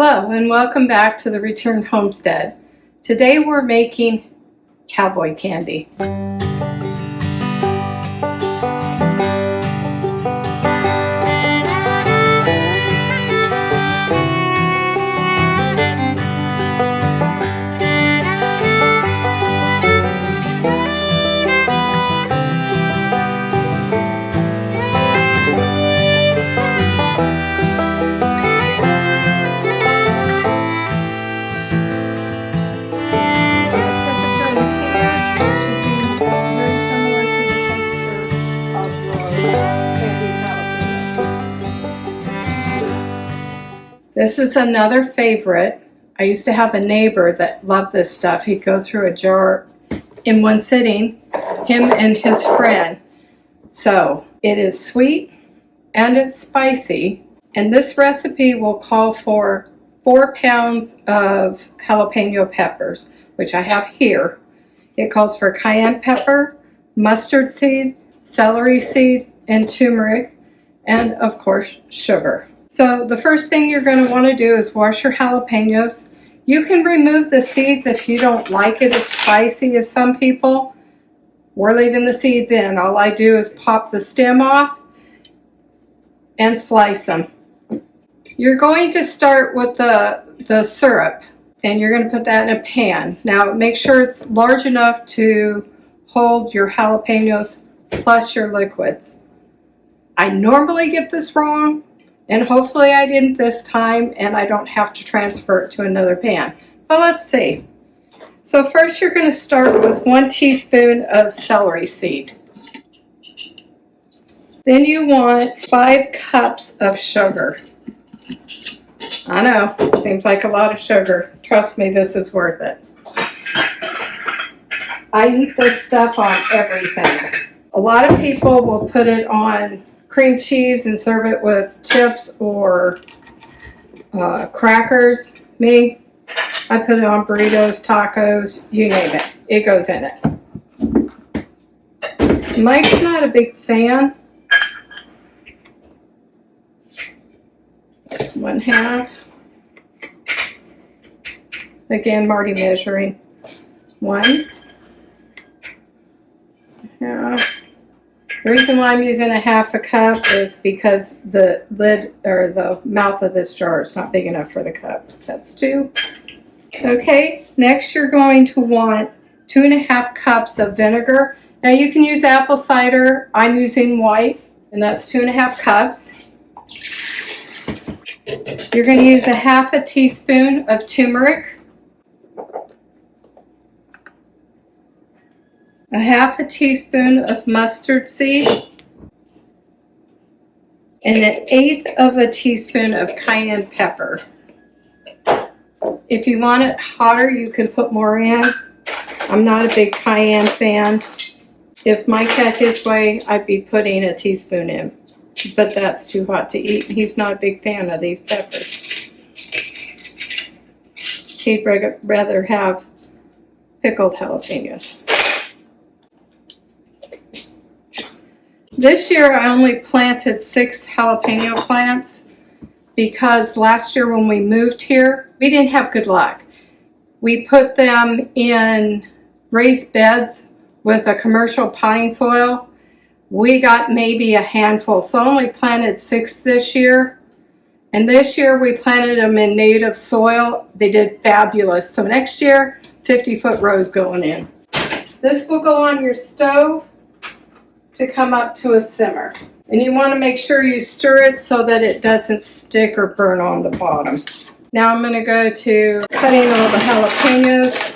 Hello and welcome back to the Returned Homestead. Today we're making cowboy candy. This is another favorite. I used to have a neighbor that loved this stuff. He'd go through a jar in one sitting, him and his friend. So it is sweet and it's spicy. And this recipe will call for 4 pounds of jalapeno peppers, which I have here. It calls for cayenne pepper, mustard seed, celery seed, and turmeric, and of course sugar. So the first thing you're going to want to do is wash your jalapenos. You can remove the seeds if you don't like it as spicy as some people. We're leaving the seeds in. All I do is pop the stem off and slice them. You're going to start with the syrup, and you're going to put that in a pan. Now make sure it's large enough to hold your jalapenos plus your liquids. I normally get this wrong, and hopefully I didn't this time, and I don't have to transfer it to another pan. But let's see. So first you're going to start with 1 teaspoon of celery seed. Then you want 5 cups of sugar. I know, seems like a lot of sugar. Trust me, this is worth it. I eat this stuff on everything. A lot of people will put it on cream cheese and serve it with chips or crackers. Me, I put it on burritos, tacos, you name it. It goes in it. Mike's not a big fan. That's 1/2. Again, Marty measuring. 1. Yeah. The reason why I'm using 1/2 cup is because the lid or the mouth of this jar is not big enough for the cup. That's 2. Okay, next you're going to want 2.5 cups of vinegar. Now you can use apple cider. I'm using white, and that's 2.5 cups. You're going to use 1/2 teaspoon of turmeric, 1/2 teaspoon of mustard seed, and 1/8 teaspoon of cayenne pepper. If you want it hotter, you can put more in. I'm not a big cayenne fan. If Mike had his way, I'd be putting a teaspoon in, but that's too hot to eat. He's not a big fan of these peppers. He'd rather have pickled jalapenos. This year I only planted 6 jalapeno plants because last year when we moved here, we didn't have good luck. We put them in raised beds with a commercial potting soil. We got maybe a handful, so I only planted 6 this year. And this year we planted them in native soil. They did fabulous. So next year, 50-foot rows going in. This will go on your stove to come up to a simmer. And you want to make sure you stir it so that it doesn't stick or burn on the bottom. Now I'm going to go to cutting all the jalapenos.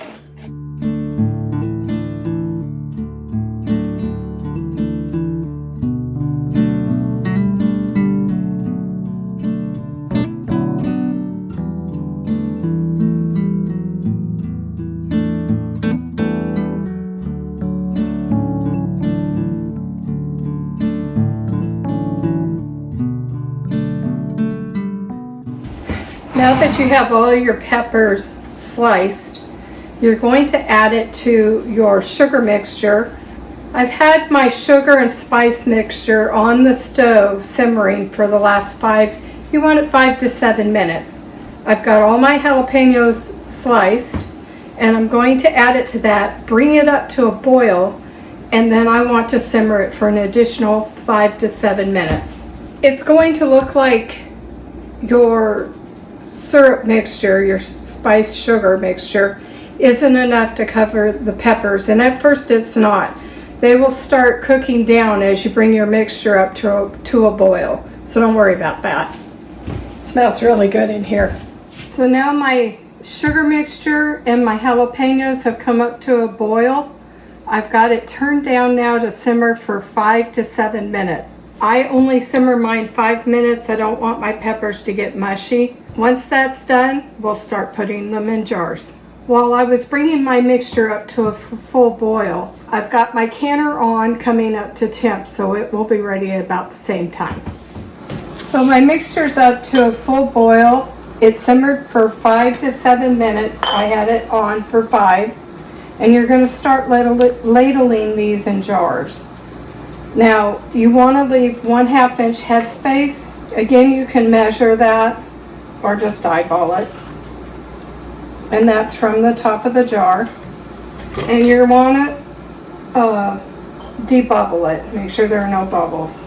Now that you have all your peppers sliced, you're going to add it to your sugar mixture. I've had my sugar and spice mixture on the stove simmering for the last 5 to 7 minutes. I've got all my jalapenos sliced, and I'm going to add it to that, bring it up to a boil, and then I want to simmer it for an additional 5 to 7 minutes. It's going to look like your syrup mixture, your spice sugar mixture, isn't enough to cover the peppers, and at first it's not. They will start cooking down as you bring your mixture up to a boil, so don't worry about that. It smells really good in here. So now my sugar mixture and my jalapenos have come up to a boil. I've got it turned down now to simmer for 5 to 7 minutes. I only simmer mine 5 minutes. I don't want my peppers to get mushy. Once that's done, we'll start putting them in jars. While I was bringing my mixture up to a full boil, I've got my canner on coming up to temp, so it will be ready at about the same time. So my mixture's up to a full boil. It simmered for 5 to 7 minutes. I had it on for 5. And you're going to start ladling these in jars. Now, you want to leave 1/2 inch headspace. Again, you can measure that or just eyeball it. And that's from the top of the jar. And you want to debubble it. Make sure there are no bubbles.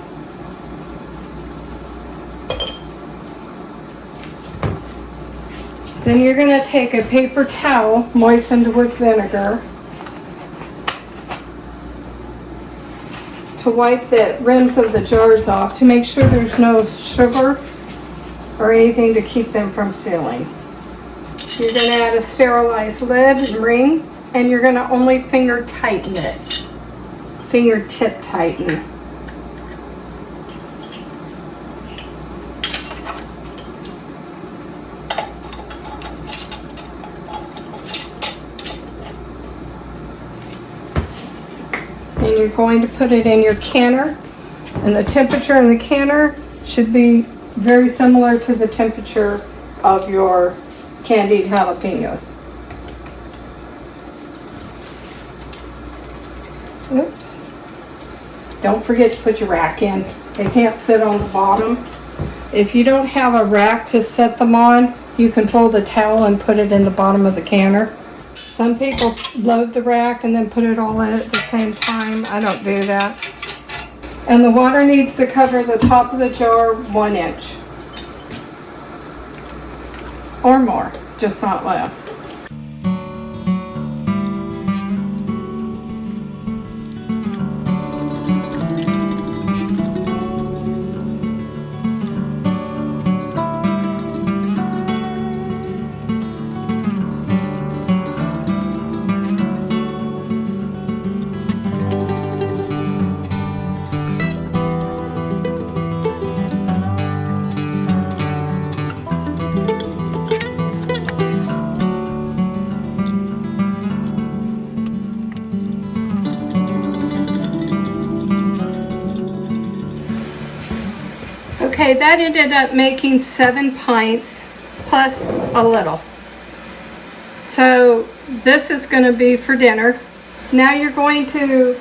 Then you're going to take a paper towel moistened with vinegar to wipe the rims of the jars off to make sure there's no sugar or anything to keep them from sealing. You're going to add a sterilized lid and ring, and you're going to only finger tighten it. Fingertip tighten. And you're going to put it in your canner, and the temperature in the canner should be very similar to the temperature of your candied jalapenos. Oops. Don't forget to put your rack in. They can't sit on the bottom. If you don't have a rack to set them on, you can fold a towel and put it in the bottom of the canner. Some people load the rack and then put it all in at the same time. I don't do that. And the water needs to cover the top of the jar 1 inch. Or more, just not less. Okay, that ended up making 7 pints plus a little. So this is going to be for dinner. Now you're going to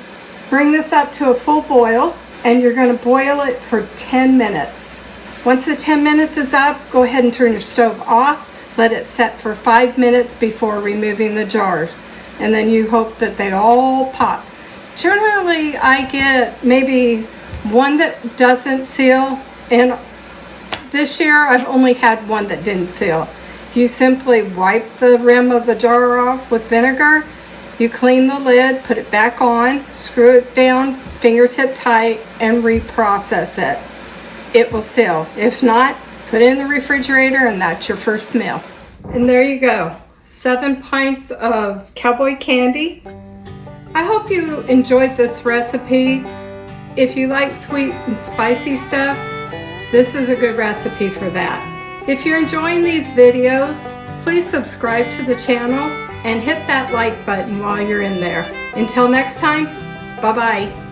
bring this up to a full boil, and you're going to boil it for 10 minutes. Once the 10 minutes is up, go ahead and turn your stove off. Let it set for 5 minutes before removing the jars. And then you hope that they all pop. Generally, I get maybe one that doesn't seal. And this year I've only had one that didn't seal. You simply wipe the rim of the jar off with vinegar, you clean the lid, put it back on, screw it down, fingertip tight, and reprocess it. It will seal. If not, put it in the refrigerator, and that's your first meal. And there you go, 7 pints of Cowboy candy. I hope you enjoyed this recipe. If you like sweet and spicy stuff, this is a good recipe for that. If you're enjoying these videos, please subscribe to the channel and hit that like button while you're in there. Until next time, bye-bye.